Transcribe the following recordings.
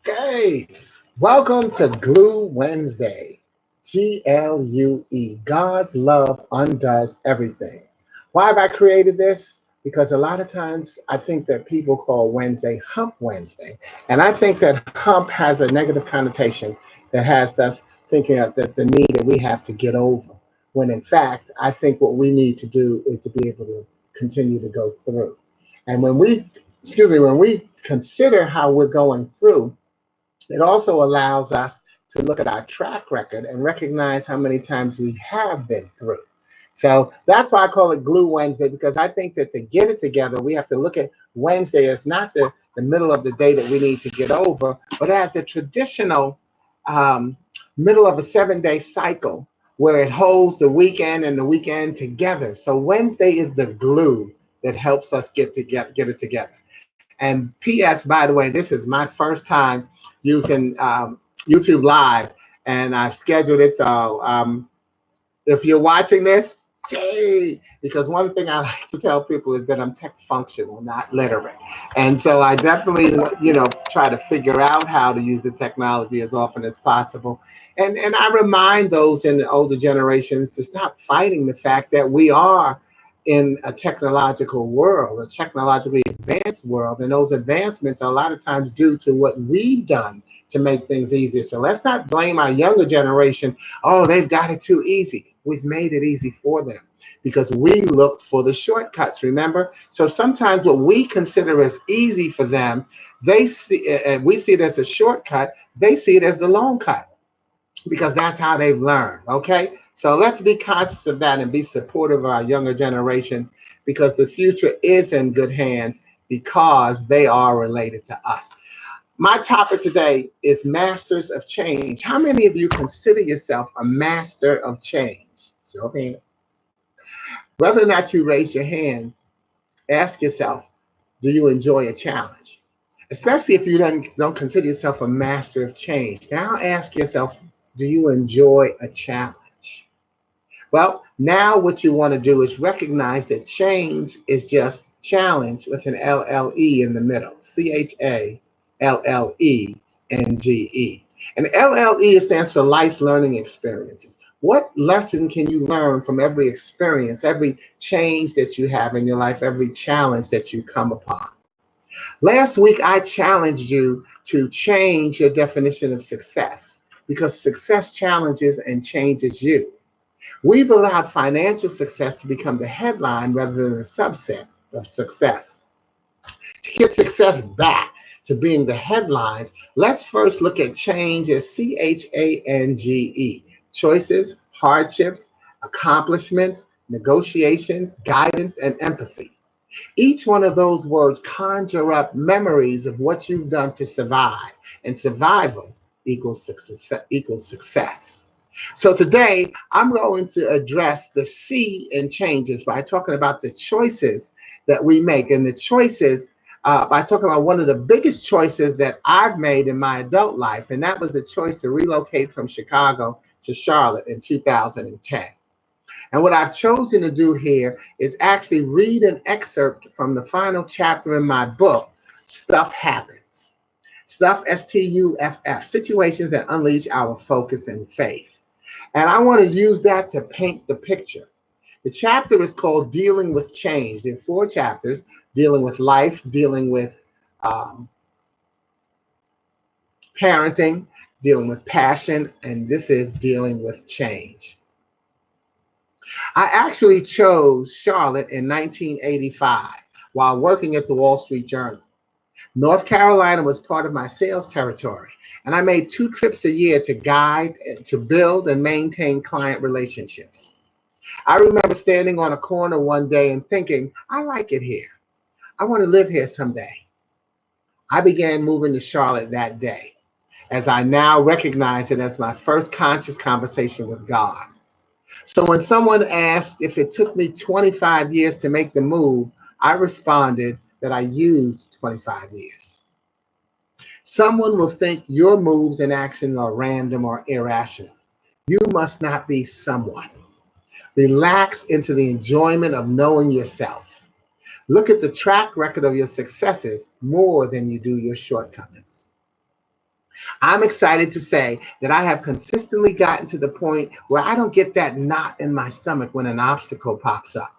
Okay, welcome to Glue Wednesday. GLUE. God's love undoes everything. Why have I created this? Because a lot of times I think that people call Wednesday Hump Wednesday. And I think that hump has a negative connotation that has us thinking of that the need that we have to get over. When in fact, I think what we need to do is to be able to continue to go through. And when we consider how we're going through, it also allows us to look at our track record and recognize how many times we have been through. So that's why I call it Glue Wednesday, because I think that to get it together, we have to look at Wednesday as not the middle of the day that we need to get over, but as the traditional um, middle of a 7 day cycle where it holds the weekend and the weekend together. So Wednesday is the glue that helps us get it together. And P.S. by the way, this is my first time using YouTube Live, and I've scheduled it. So if you're watching this, yay! Because one thing I like to tell people is that I'm tech functional, not literate, and so I definitely, try to figure out how to use the technology as often as possible. And I remind those in the older generations to stop fighting the fact that we are in a technological world, a technologically advanced world, and those advancements are a lot of times due to what we've done to make things easier. So let's not blame our younger generation. Oh, they've got it too easy. We've made it easy for them because we looked for the shortcuts, remember? So sometimes what we consider as easy for them, we see it as a shortcut, they see it as the long cut because that's how they've learned. Okay. So let's be conscious of that and be supportive of our younger generations because the future is in good hands because they are related to us. My topic today is masters of change. How many of you consider yourself a master of change? Show of hands. Whether or not you raise your hand, ask yourself, do you enjoy a challenge? Especially if you don't consider yourself a master of change. Now ask yourself, do you enjoy a challenge? Well, now what you want to do is recognize that change is just challenge with an LLE in the middle. CHALLENGE. And LLE stands for life's learning experiences. What lesson can you learn from every experience, every change that you have in your life, every challenge that you come upon? Last week, I challenged you to change your definition of success because success challenges and changes you. We've allowed financial success to become the headline rather than a subset of success. To get success back to being the headlines, let's first look at change as CHANGE: choices, hardships, accomplishments, negotiations, guidance, and empathy. Each one of those words conjure up memories of what you've done to survive, and survival equals success. So today, I'm going to address the C in changes by talking about the choices that we make, and the choices by talking about one of the biggest choices that I've made in my adult life, and that was the choice to relocate from Chicago to Charlotte in 2010. And what I've chosen to do here is actually read an excerpt from the final chapter in my book, Stuff Happens. Stuff, STUFF, situations that unleash our focus and faith. And I want to use that to paint the picture. The chapter is called Dealing with Change. There are four chapters: dealing with life, dealing with um, parenting, dealing with passion, and this is dealing with change. I actually chose Charlotte in 1985 while working at the Wall Street Journal. North Carolina was part of my sales territory, and I made 2 trips a year to guide, to build, and maintain client relationships. I remember standing on a corner one day and thinking, I like it here. I want to live here someday. I began moving to Charlotte that day, as I now recognize it as my first conscious conversation with God. So when someone asked if it took me 25 years to make the move, I responded that I used 25 years. Someone will think your moves and actions are random or irrational. You must not be someone. Relax into the enjoyment of knowing yourself. Look at the track record of your successes more than you do your shortcomings. I'm excited to say that I have consistently gotten to the point where I don't get that knot in my stomach when an obstacle pops up.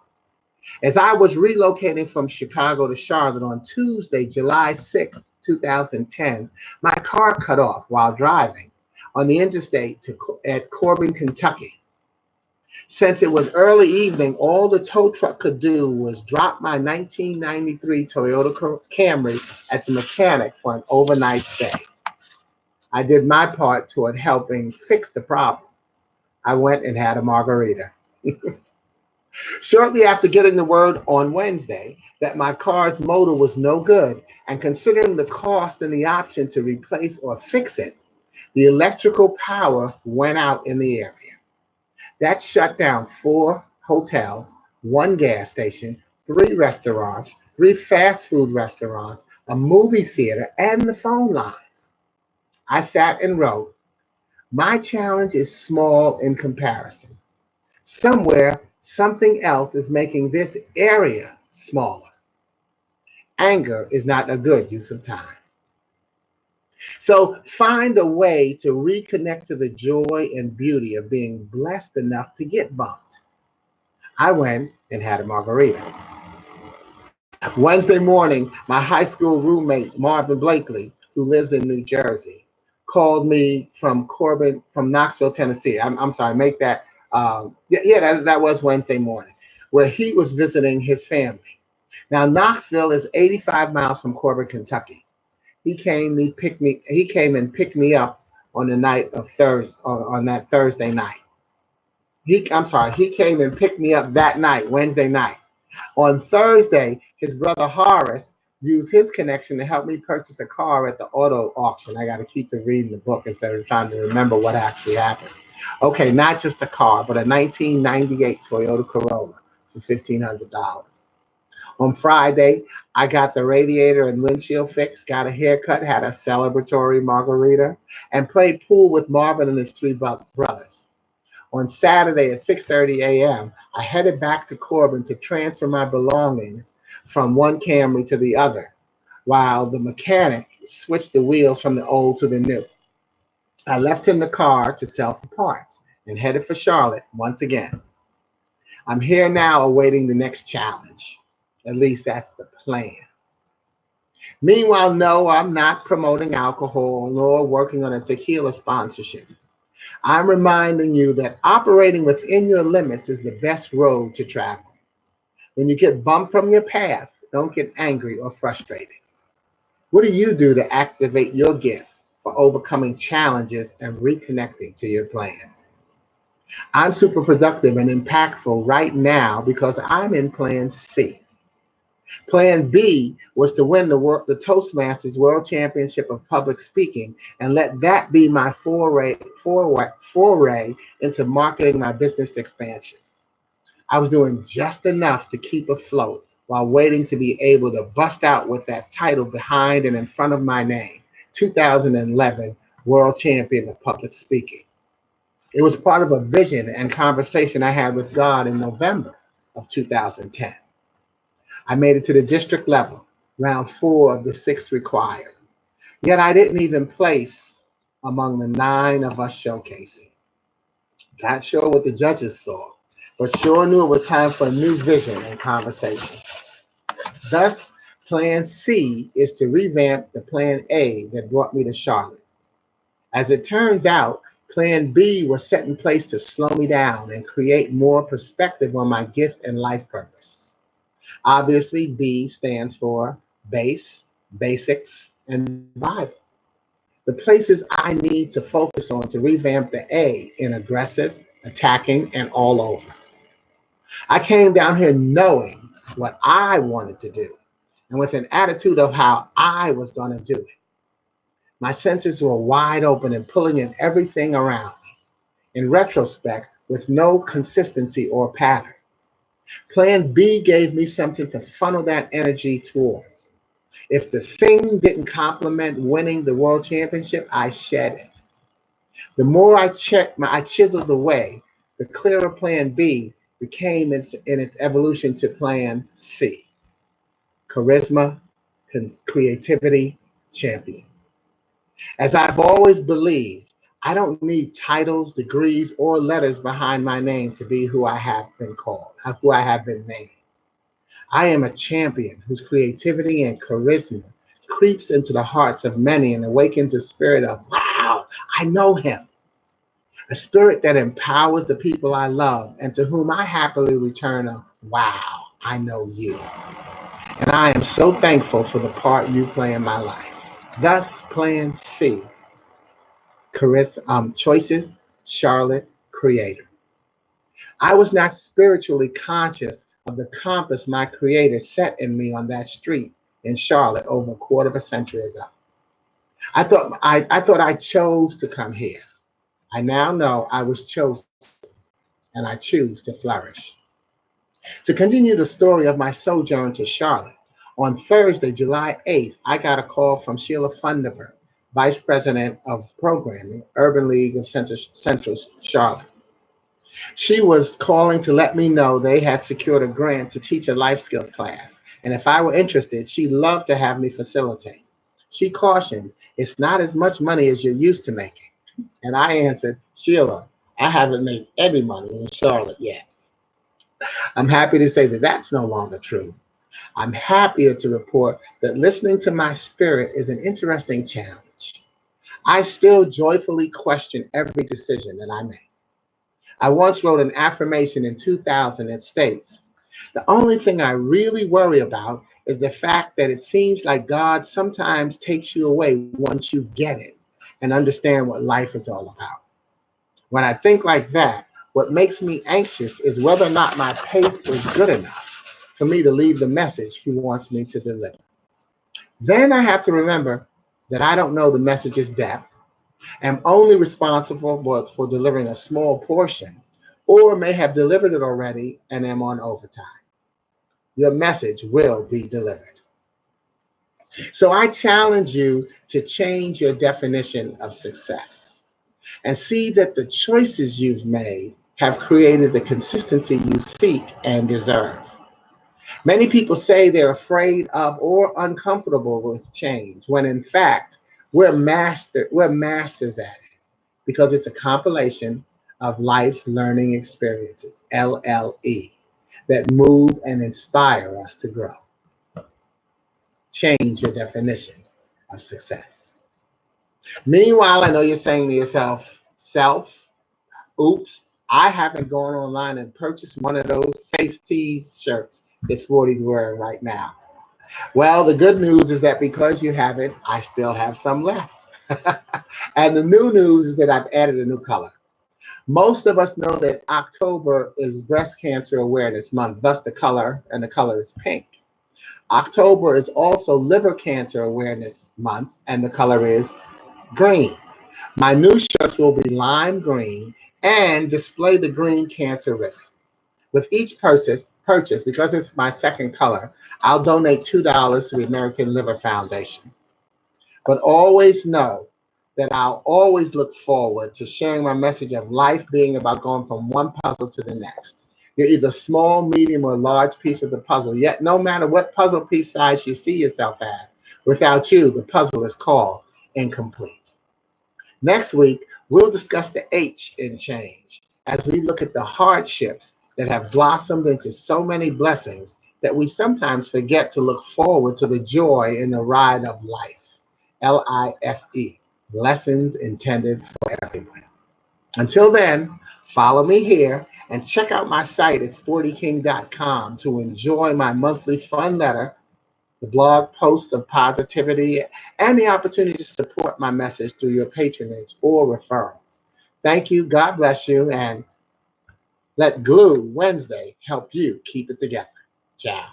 As I was relocating from Chicago to Charlotte on Tuesday, July 6th, 2010, my car cut off while driving on the interstate at Corbin, Kentucky. Since it was early evening, all the tow truck could do was drop my 1993 Toyota Camry at the mechanic for an overnight stay. I did my part toward helping fix the problem. I went and had a margarita. Shortly after getting the word on Wednesday that my car's motor was no good, and considering the cost and the option to replace or fix it, the electrical power went out in the area. That shut down 4 hotels, 1 gas station, 3 restaurants, 3 fast food restaurants, a movie theater, and the phone lines. I sat and wrote, my challenge is small in comparison. Somewhere, something else is making this area smaller. Anger is not a good use of time. So find a way to reconnect to the joy and beauty of being blessed enough to get bumped. I went and had a margarita. Wednesday morning, my high school roommate, Marvin Blakely, who lives in New Jersey, called me from Knoxville, Tennessee. I'm sorry, make that, that was Wednesday morning, where he was visiting his family. Now, Knoxville is 85 miles from Corbin, Kentucky. He came and picked me up on the night of Thursday, on that Thursday night. He came and picked me up that night, Wednesday night. On Thursday, his brother Horace used his connection to help me purchase a car at the auto auction. I got to keep reading the book instead of trying to remember what actually happened. Okay, not just a car, but a 1998 Toyota Corolla for $1,500. On Friday, I got the radiator and windshield fixed, got a haircut, had a celebratory margarita, and played pool with Marvin and his 3 brothers. On Saturday at 6:30 a.m., I headed back to Corbin to transfer my belongings from one Camry to the other, while the mechanic switched the wheels from the old to the new. I left him the car to sell for parts and headed for Charlotte once again. I'm here now awaiting the next challenge. At least that's the plan. Meanwhile, no, I'm not promoting alcohol nor working on a tequila sponsorship. I'm reminding you that operating within your limits is the best road to travel. When you get bumped from your path, don't get angry or frustrated. What do you do to activate your gift for overcoming challenges and reconnecting to your plan? I'm super productive and impactful right now because I'm in Plan C. Plan B was to win the Toastmasters World Championship of Public Speaking and let that be my foray into marketing my business expansion. I was doing just enough to keep afloat while waiting to be able to bust out with that title behind and in front of my name, 2011 World Champion of Public Speaking. It was part of a vision and conversation I had with God in November of 2010. I made it to the district level, round 4 of the 6 required. Yet I didn't even place among the 9 of us showcasing. Not sure what the judges saw, but sure knew it was time for a new vision and conversation. Thus, Plan C is to revamp the Plan A that brought me to Charlotte. As it turns out, Plan B was set in place to slow me down and create more perspective on my gift and life purpose. Obviously, B stands for base, basics, and Bible. The places I need to focus on to revamp the A in aggressive, attacking, and all over. I came down here knowing what I wanted to do and with an attitude of how I was going to do it. My senses were wide open and pulling in everything around me. In retrospect, with no consistency or pattern. Plan B gave me something to funnel that energy towards. If the thing didn't complement winning the world championship, I shed it. The more I chiseled away, the clearer Plan B became in its evolution to Plan C. Charisma, creativity, champion. As I've always believed, I don't need titles, degrees, or letters behind my name to be who I have been called, who I have been named. I am a champion whose creativity and charisma creeps into the hearts of many and awakens a spirit of, wow, I know him. A spirit that empowers the people I love and to whom I happily return a, wow, I know you. And I am so thankful for the part you play in my life. Thus, Plan C, Choices, Charlotte, Creator. I was not spiritually conscious of the compass my Creator set in me on that street in Charlotte over a quarter of a century ago. I thought I chose to come here. I now know I was chosen, and I choose to flourish. To continue the story of my sojourn to Charlotte, on Thursday, July 8th, I got a call from Sheila Funderburg, Vice President of Programming, Urban League of Central Charlotte. She was calling to let me know they had secured a grant to teach a life skills class, and if I were interested, she'd love to have me facilitate. She cautioned, it's not as much money as you're used to making. And I answered, Sheila, I haven't made any money in Charlotte yet. I'm happy to say that that's no longer true. I'm happier to report that listening to my spirit is an interesting challenge. I still joyfully question every decision that I make. I once wrote an affirmation in 2000 that states, the only thing I really worry about is the fact that it seems like God sometimes takes you away once you get it and understand what life is all about. When I think like that, what makes me anxious is whether or not my pace is good enough for me to leave the message he wants me to deliver. Then I have to remember that I don't know the message's depth, am only responsible for delivering a small portion, or may have delivered it already and am on overtime. Your message will be delivered. So I challenge you to change your definition of success and see that the choices you've made have created the consistency you seek and deserve. Many people say they're afraid of or uncomfortable with change, when in fact, we're masters at it because it's a compilation of life's learning experiences, LLE, that move and inspire us to grow. Change your definition of success. Meanwhile, I know you're saying to yourself, oops, I haven't gone online and purchased one of those Faith Tees shirts that Sporty's wearing right now. Well, the good news is that because you haven't, I still have some left. And the new news is that I've added a new color. Most of us know that October is Breast Cancer Awareness Month, thus the color is pink. October is also Liver Cancer Awareness Month, and the color is green. My new shirts will be lime green and display the green cancer ribbon. With each purchase, because it's my second color, I'll donate $2 to the American Liver Foundation. But always know that I'll always look forward to sharing my message of life being about going from one puzzle to the next. You're either small, medium, or large piece of the puzzle, yet no matter what puzzle piece size you see yourself as, without you, the puzzle is called incomplete. Next week, we'll discuss the H in change as we look at the hardships that have blossomed into so many blessings that we sometimes forget to look forward to the joy in the ride of life. LIFE, lessons intended for everyone. Until then, follow me here and check out my site at sportyking.com to enjoy my monthly fun letter, the blog posts of positivity, and the opportunity to support my message through your patronage or referrals. Thank you, God bless you, and let Glue Wednesday help you keep it together. Ciao.